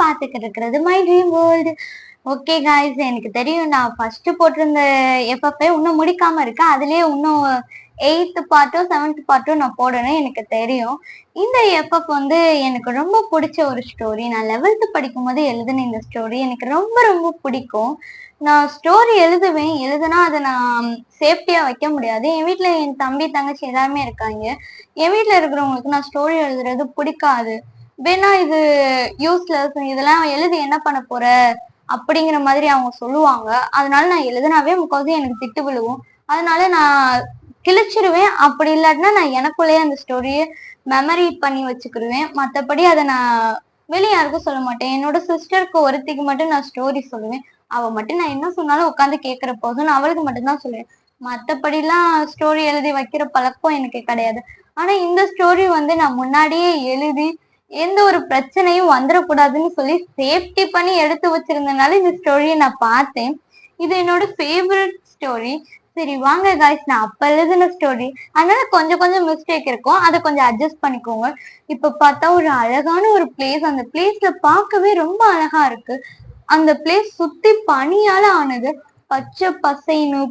பாத்துக்கிட்டு இருக்கிறது my dream world. Okay guys, எனக்கு தெரியும் நான் ஃபர்ஸ்ட் போட்டிருந்த எஃப்எஃப் இன்னும் முடிக்காம இருக்கேன். அதுலயே இன்னும் 8th பார்ட்டோ 7th பார்ட்டோ நான் போடணும் எனக்கு தெரியும். இந்த எஃப்எஃப் எனக்கு ரொம்ப பிடிச்ச ஒரு ஸ்டோரி. நான் 11th படிக்கும் போது எழுதின இந்த ஸ்டோரி எனக்கு ரொம்ப ரொம்ப பிடிக்கும். நான் ஸ்டோரி எழுதுனா அதை நான் சேஃப்டியா வைக்க முடியாது. என் வீட்டுல என் தம்பி தங்கச்சி எல்லாருமே இருக்காங்க. என் வீட்டுல இருக்கிறவங்களுக்கு நான் ஸ்டோரி எழுதுறது பிடிக்காது. வேணா இது யூஸ்லெஸ், இதெல்லாம் எழுதி என்ன பண்ண போற அப்படிங்கிற மாதிரி அவங்க சொல்லுவாங்க. அதனால நான் எழுதுனாவே முக்காவது எனக்கு திட்டு விழுவும். அதனால நான் கிழிச்சிருவேன். அப்படி இல்லாட்டினா நான் எனக்குள்ளேயே அந்த ஸ்டோரியை மெமரி பண்ணி வச்சுக்கிடுவேன். மற்றபடி அதை நான் வெளியே யாருக்கும் சொல்ல மாட்டேன். என்னோட சிஸ்டருக்கு ஒருத்திக்கு மட்டும் நான் ஸ்டோரி சொல்லுவேன். அவ மட்டும் நான் என்ன சொன்னாலும் உட்காந்து கேட்கிற போதும் நான் அவளுக்கு மட்டும்தான் சொல்லுவேன். மற்றபடிலாம் ஸ்டோரி எழுதி வைக்கிற பழக்கம் எனக்கு கிடையாது. ஆனா இந்த ஸ்டோரி நான் முன்னாடியே எழுதி எந்த ஒரு பிரச்சனையும் வந்துடக்கூடாதுன்னு சொல்லி சேஃப்டி பண்ணி எடுத்து வச்சிருந்தனால இந்த ஸ்டோரியை நான் பார்த்தேன். இது என்னோட ஃபேவரட் ஸ்டோரி. சரி வாங்க காய்ஸ், நான் அப்ப எழுதின ஸ்டோரி, அதனால கொஞ்சம் கொஞ்சம் மிஸ்டேக் இருக்கும், அதை கொஞ்சம் அட்ஜஸ்ட் பண்ணிக்கோங்க. இப்ப பார்த்தா ஒரு அழகான ஒரு பிளேஸ். அந்த பிளேஸ்ல பார்க்கவே ரொம்ப அழகா இருக்கு. அந்த பிளேஸ் சுத்தி பனியால ஆனது. பச்சை பசைன்னு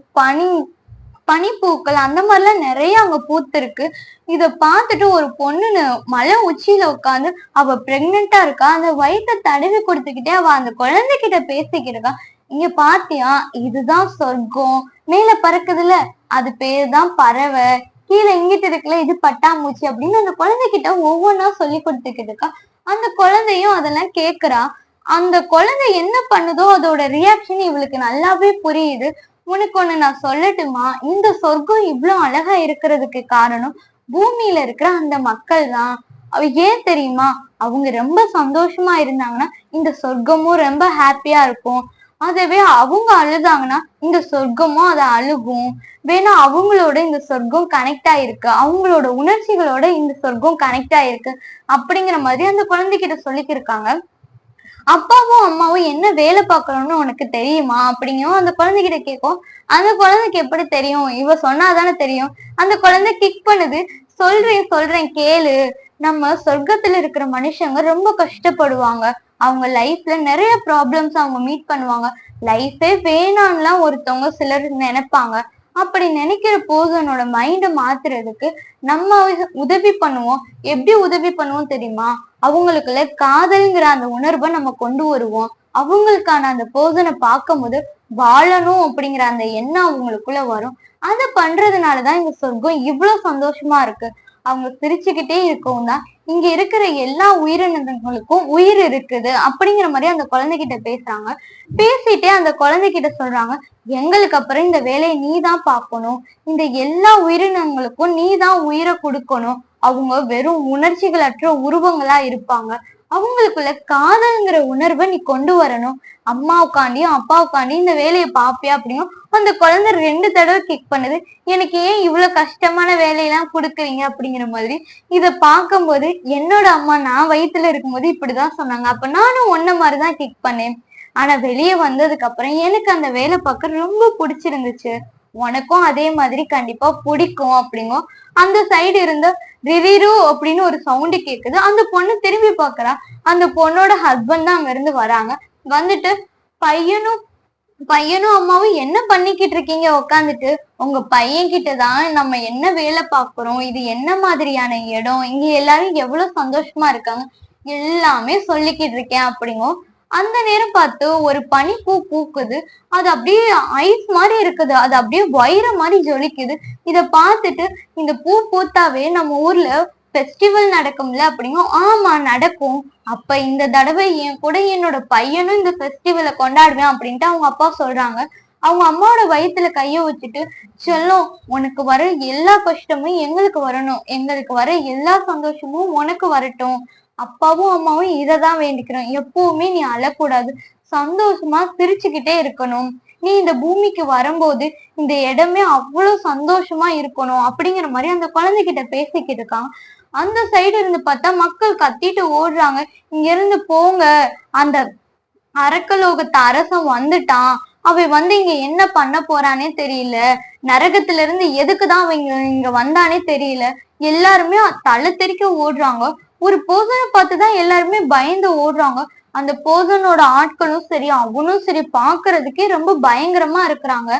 பனிப்பூக்கள் அந்த மாதிரிலாம் நிறைய அங்க பூத்து இருக்கு. இத பார்த்துட்டு ஒரு பொண்ணு மலை உச்சியில உட்காந்து அவ பிரெக்னெண்டா இருக்கா. அந்த வயிற்ற தடவி கொடுத்துக்கிட்டே அவ அந்த குழந்தைகிட்ட பேசிக்கிட்டு இருக்கா. இங்க பாத்தியா, இதுதான் சொர்க்கம். மேல பறக்குதுல, அது பேருதான் பறவை. கீழே இங்கிட்டு இருக்குல்ல, இது பட்டாம்பூச்சி அப்படின்னு அந்த குழந்தைகிட்ட ஒவ்வொன்னா சொல்லி கொடுத்துக்கிட்டு இருக்கா. அந்த குழந்தையும் அதெல்லாம் கேக்குறா. அந்த குழந்தை என்ன பண்ணுதோ அதோட ரியாக்ஷன் இவளுக்கு நல்லாவே புரியுது. உனக்கு ஒண்ணு நான் சொல்லட்டுமா, இந்த சொர்க்கம் இவ்வளவு அழகா இருக்கிறதுக்கு காரணம் பூமியில இருக்கிற அந்த மக்கள் தான். அவ ஏன் தெரியுமா, அவங்க ரொம்ப சந்தோஷமா இருந்தாங்கன்னா இந்த சொர்க்கமும் ரொம்ப ஹாப்பியா இருக்கும். அதவே அவங்க அழுதாங்கன்னா இந்த சொர்க்கமும் அதை அழுகும். வேணா அவங்களோட இந்த சொர்க்கம் கனெக்ட் ஆயிருக்கு, அவங்களோட உணர்ச்சிகளோட இந்த சொர்க்கம் கனெக்ட் ஆயிருக்கு அப்படிங்கிற மாதிரி அந்த குழந்தைகிட்ட சொல்லிக்கிருக்காங்க. அப்பாவும் அம்மாவும் என்ன வேலை பார்க்கணும்னு உனக்கு தெரியுமா அப்படிங்கும் அந்த குழந்தைகிட்ட கேட்கும். அந்த குழந்தைக்கு எப்படி தெரியும், இவ சொன்னாதானே தெரியும். அந்த குழந்தை கிக் பண்ணுது. சொல்றேன் கேளு. நம்ம சொர்க்கத்துல இருக்கிற மனுஷங்க ரொம்ப கஷ்டப்படுவாங்க. அவங்க லைஃப்ல நிறைய ப்ராப்ளம்ஸ் அவங்க மீட் பண்ணுவாங்க. லைஃபே வேணான்னுலாம் ஒருத்தவங்க சிலர் நினைப்பாங்க. அப்படி நினைக்கிற போதனோட மைண்டை மாத்துறதுக்கு நம்ம உதவி பண்ணுவோம். எப்படி உதவி பண்ணுவோம் தெரியுமா, அவங்களுக்குள்ள காதல்ங்கிற அந்த உணர்வை நம்ம கொண்டு வருவோம். அவங்களுக்கான அந்த போதனை பார்க்கும் போது வாழணும் அப்படிங்கிற அந்த எண்ணம் அவங்களுக்குள்ள வரும். அதை பண்றதுனாலதான் இந்த சொர்க்கம் இவ்வளவு சந்தோஷமா இருக்கு. அவங்க சிரிச்சுக்கிட்டே இருக்கவும் தான் இங்க இருக்கிற எல்லா உயிரினங்களுக்கும் உயிர் இருக்குது அப்படிங்கிற மாதிரி அந்த குழந்தைகிட்ட பேசுறாங்க. பேசிட்டே அந்த குழந்தைகிட்ட சொல்றாங்க, எங்களுக்கு அப்புறம் இந்த வேலையை நீ தான் பார்க்கணும். இந்த எல்லா உயிரினங்களுக்கும் நீ தான் உயிரை கொடுக்கணும். அவங்க வெறும் உணர்ச்சிகளற்ற உருவங்களா இருப்பாங்க. அவங்களுக்குள்ள காதல்ங்கிற உணர்வை நீ கொண்டு வரணும். அம்மாவுக்காண்டியும் அப்பாவுக்காண்டியும் இந்த வேலையை பாப்பியா அப்படியும் அந்த குழந்தை 2 தடவை கிக் பண்ணுது. எனக்கு ஏன் இவ்வளவு கஷ்டமான வேலையெல்லாம் கொடுக்குறீங்க அப்படிங்கிற மாதிரி. இத பார்க்கும்போது என்னோட அம்மா நான் வயிற்றுல இருக்கும்போது இப்படிதான் சொன்னாங்க. அப்ப நானும் ஒன்ன மாதிரிதான் கிக் பண்ணேன். ஆனா வெளியே வந்ததுக்கு அப்புறம் எனக்கு அந்த வேலை பார்க்க ரொம்ப பிடிச்சிருந்துச்சு. உனக்கும் அதே மாதிரி கண்டிப்பா பிடிக்கும் அப்படிங்கும். அந்த சைடு இருந்த ரிரிரு அப்படின்னு ஒரு சவுண்டு கேக்குது. அந்த பொண்ணு திரும்பி பாக்குறா. அந்த பொண்ணோட ஹஸ்பண்ட் தான் அங்க இருந்து வராங்க. வந்துட்டு பையனும் அம்மாவும் என்ன பண்ணிக்கிட்டு இருக்கீங்க உக்காந்துட்டு, உங்க பையன் கிட்டதான் நம்ம என்ன வேலை பார்க்கிறோம், இது என்ன மாதிரியான இடம், இங்க எல்லாரும் எவ்வளவு சந்தோஷமா இருக்காங்க எல்லாமே சொல்லிக்கிட்டு இருக்கேன் அப்படிங்கும். அந்த நேரம் பார்த்து ஒரு பனிப்பூ பூக்குது. அது அப்படியே ஐஸ் மாதிரி இருக்குது. அது அப்படியே வைரம் மாதிரி ஜொலிக்குது. இத பார்த்துட்டு இந்த பூ பூத்தாவே நம்ம ஊர்ல ஃபெஸ்டிவல் நடக்கும்ல அப்படிங்கும். ஆமா நடக்கும். அப்ப இந்த தடவை என் கூட என்னோட பையனும் இந்த ஃபெஸ்டிவலை கொண்டாடுவேன் அப்படின்ட்டு அவங்க அப்பா சொல்றாங்க. அவங்க அம்மாவோட வயித்துல கைய வச்சுட்டு, செல்லம் உனக்கு வர எல்லா கஷ்டமும் எங்களுக்கு வரணும், எங்களுக்கு வர எல்லா சந்தோஷமும் உனக்கு வரட்டும். அப்பாவும் அம்மாவும் இததான் வேண்டிக்கிறோம். எப்பவுமே நீ அழக்கூடாது, சந்தோஷமா சிரிச்சுக்கிட்டே இருக்கணும். நீ இந்த பூமிக்கு வரும்போது இந்த இடமே அவ்வளவு சந்தோஷமா இருக்கணும் அப்படிங்கிற மாதிரி அந்த குழந்தைகிட்ட பேசிக்கிட்டு இருக்காங்க. அந்த சைடு இருந்து பார்த்தா மக்கள் கத்திட்டு ஓடுறாங்க, இங்க இருந்து போங்க, அந்த அரக்கலோகத்து அரசன் வந்துட்டான், அவன் இங்க என்ன பண்ண போறானே தெரியல, நரகத்துல இருந்து எதுக்குதான் அவங்க இங்க வந்தானே தெரியல. எல்லாருமே தலை தெறிக்க ஓடுறாங்க. ஒரு போதனை பார்த்துதான் எல்லாருமே பயந்து ஓடுறாங்க. அந்த பர்சனோட ஆட்களும் சரி அவனும் சரி பாக்குறதுக்கே ரொம்ப பயங்கரமா இருக்கிறாங்க.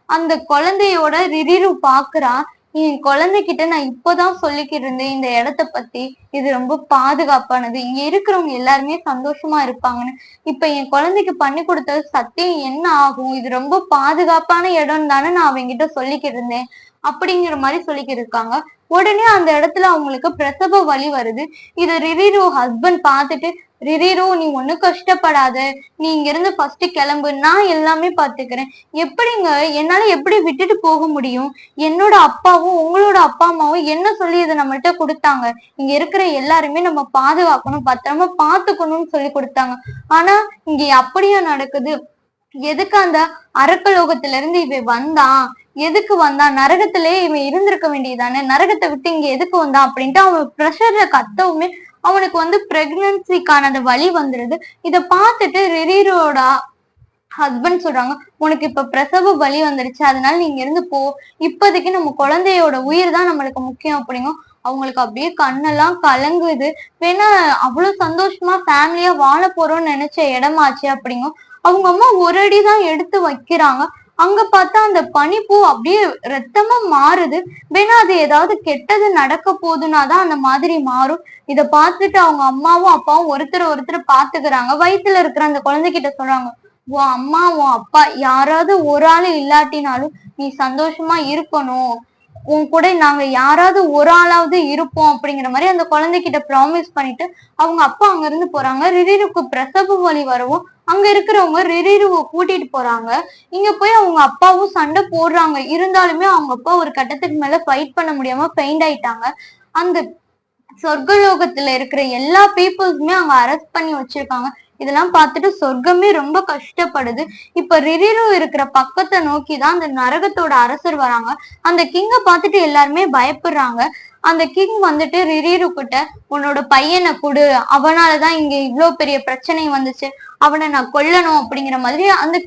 அந்த குழந்தையோட ரிரிரு பாக்குறா, என் குழந்தைகிட்ட நான் இப்பதான் சொல்லிக்கிட்டு இருந்தேன் இந்த இடத்த பத்தி. இது ரொம்ப பாதுகாப்பானது, இங்க இருக்கிறவங்க எல்லாருமே சந்தோஷமா இருப்பாங்கன்னு. இப்ப என் குழந்தைக்கு பண்ணி கொடுத்தது சத்தியம் என்ன ஆகும்? இது ரொம்ப பாதுகாப்பான இடம் தானே நான் அவங்கிட்ட சொல்லிக்கிட்டு இருந்தேன் அப்படிங்கிற மாதிரி சொல்லிக்கிட்டு இருக்காங்க. உடனே அந்த இடத்துல அவங்களுக்கு பிரசவ வலி வருது. இத ரிரிரு ஹஸ்பண்ட் பார்த்துட்டு, ரிரிரு நீ ஒண்ணும் கஷ்டப்படாத, நீ இங்க இருந்து ஃபர்ஸ்ட் கிளம்பு, நான் எல்லாமே பாத்துக்கிறேன். எப்படிங்க என்னால எப்படி விட்டுட்டு போக முடியும்? என்னோட அப்பாவும் உங்களோட அப்பா அம்மாவும் என்ன சொல்லி இதை நம்மள்ட்ட கொடுத்தாங்க? இங்க இருக்கிற எல்லாருமே நம்ம பாதுகாக்கணும், பத்திரமா பாத்துக்கணும்னு சொல்லி கொடுத்தாங்க. ஆனா இங்க அப்படியா நடக்குது? எதுக்கு அந்த அரக்கலோகத்துல இருந்து இவன் வந்தான்? எதுக்கு வந்தான்? நரகத்திலே இவன் இருந்திருக்க வேண்டியதானே, நரகத்தை விட்டு இங்க எதுக்கு வந்தான் அப்படின்ட்டு அவன் ப்ரெஷர்ல கத்தவுமே அவனுக்கு பிரெக்னன்சிக்கான அந்த வலி வந்துருது. இத பார்த்துட்டு ரிரிரோட ஹஸ்பண்ட் சொல்றாங்க, உனக்கு இப்ப பிரசவ வலி வந்துருச்சு, அதனால நீங்க இருந்து போ, இப்போதைக்கு நம்ம குழந்தையோட உயிர் தான் நம்மளுக்கு முக்கியம் அப்படிங்கும். அவங்களுக்கு அப்படியே கண்ணெல்லாம் கலங்குது. வேணா அவ்வளவு சந்தோஷமா ஃபேமிலியா வாழ போறோம்னு நினைச்ச இடமாச்சு அப்படிங்கும். அவங்க அம்மா ஒரு அடிதான் எடுத்து வைக்கிறாங்க. அங்க பார்த்தா அந்த பனிப்பூ அப்படியே ரத்தமா மாறுது. வேணா அது ஏதாவது கெட்டது நடக்க போதுனாதான் அந்த மாதிரி மாறும். இத பார்த்துட்டு அவங்க அம்மாவும் அப்பாவும் ஒருத்தர் பாத்துக்கிறாங்க. வயித்துல இருக்கிற அந்த குழந்தைகிட்ட சொல்றாங்க, உன் அம்மா உன் அப்பா யாராவது ஒரு ஆளு இல்லாட்டினாலும் நீ சந்தோஷமா இருக்கணும், உன் கூட நாங்க யாராவது ஒரு ஆளாவது இருப்போம் அப்படிங்கிற மாதிரி அந்த குழந்தைகிட்ட ப்ராமிஸ் பண்ணிட்டு அவங்க அப்பா அங்க இருந்து போறாங்க. ரிரிருக்கு பிரசவ வலி வரவும் அங்க இருக்கிறவங்க ரிரிருவை கூட்டிட்டு போறாங்க. இங்க போய் அவங்க அப்பாவும் சண்டை போடுறாங்க. இருந்தாலுமே அவங்க அப்பா ஒரு கட்டத்துக்கு மேல ஃபைட் பண்ண முடியாம பெயிண்ட் ஆயிட்டாங்க. அந்த சொர்க்கலோகத்துல இருக்கிற எல்லா பீப்புள்ஸுமே அங்க அரெஸ்ட் பண்ணி வச்சிருக்காங்க. இதெல்லாம் பார்த்துட்டு சொர்க்கமே ரொம்ப கஷ்டப்படுது. இப்ப ரிரிரு இருக்கிற பக்கத்தை நோக்கிதான் அந்த நரகத்தோட அரசர் வராங்க. அந்த கிங்க பார்த்துட்டு எல்லாருமே பயப்படுறாங்க. அந்த கிங் வந்துட்டு ரிரிரு கிட்ட, உன்னோட பையனை கொடு, அவனாலதான் இங்க இவ்வளவு பெரிய பிரச்சனை வந்துச்சு, அவனை நான் கொல்லணும் அப்படிங்கிற மாதிரி அந்த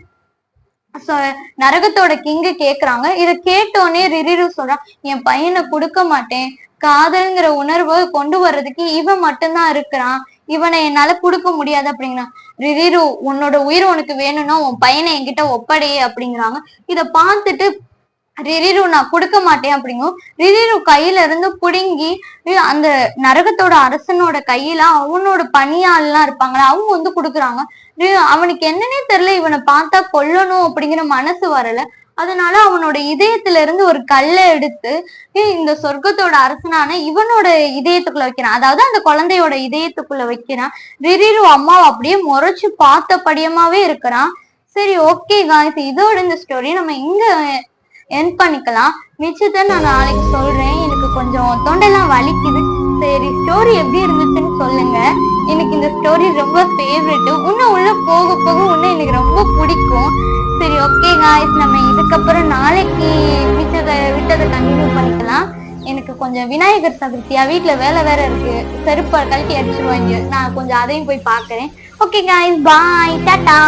நரகத்தோட கிங்க கேக்குறாங்க. இத கேட்டோடனே ரிரிரு சொல்றான், என் பையனை கொடுக்க மாட்டேன், காதல்ங்கிற உணர்வை கொண்டு வர்றதுக்கு இவன் மட்டும்தான் இருக்கிறான், இவனை என்னால கொடுக்க முடியாது அப்படிங்கிறான். ரிரிரு உன்னோட உயிர் உனக்கு வேணும்னா உன் பையனை என்கிட்ட ஒப்படையே அப்படிங்கிறாங்க. இத பார்த்துட்டு ரிரிரு நான் கொடுக்க மாட்டேன் அப்படிங்கும். ரிரிரு கையில இருந்து புடுங்கி அந்த நரகத்தோட அரசனோட கையில அவனோட பணியாள் எல்லாம் இருப்பாங்களா அவங்க கொடுக்குறாங்க. அவனுக்கு என்னன்னே தெரியல, இவனை பார்த்தா கொல்லணும் அப்படிங்கிற மனசு வரல. அதனால அவனோட இதயத்துல இருந்து ஒரு கல்லை எடுத்து இந்த சொர்க்கத்தோட அரசனான இவனோட இதயத்துக்குள்ள வைக்கிறான். அதாவது அந்த குழந்தையோட இதயத்துக்குள்ள வைக்கிறான். ரிரிரு அம்மாவை அப்படியே முறைச்சு பார்த்தபடியமாவே இருக்கிறான். சரி, ஓகே காய்ஸ், இதோட இந்த ஸ்டோரி நம்ம இங்க எண்ட் பண்ணிக்கலாம். மிச்சத்தை நான் நாளைக்கு சொல்றேன். எனக்கு கொஞ்சம் தொண்டெல்லாம் வலிக்குது. சரி, ஸ்டோரி எப்படி இருந்துச்சுன்னு சொல்லுங்க. எனக்கு இந்த ஸ்டோரி ரொம்ப ஃபேவரெட். இன்னும் உள்ள போக போக இன்னும் எனக்கு ரொம்ப பிடிக்கும். சரி, ஓகே காய்ஸ், நம்ம இதுக்கப்புறம் நாளைக்கு மிச்சத்தை விட்டதை கண்டினியூ பண்ணிக்கலாம். எனக்கு கொஞ்சம் விநாயகர் சதுர்த்தியா வீட்டுல வேலை வேற இருக்கு, செருப்பை கழட்டி அடிச்சிருவாங்க. நான் கொஞ்சம் அதையும் போய் பாக்குறேன். ஓகே காய்ஸ், பாய், டாடா.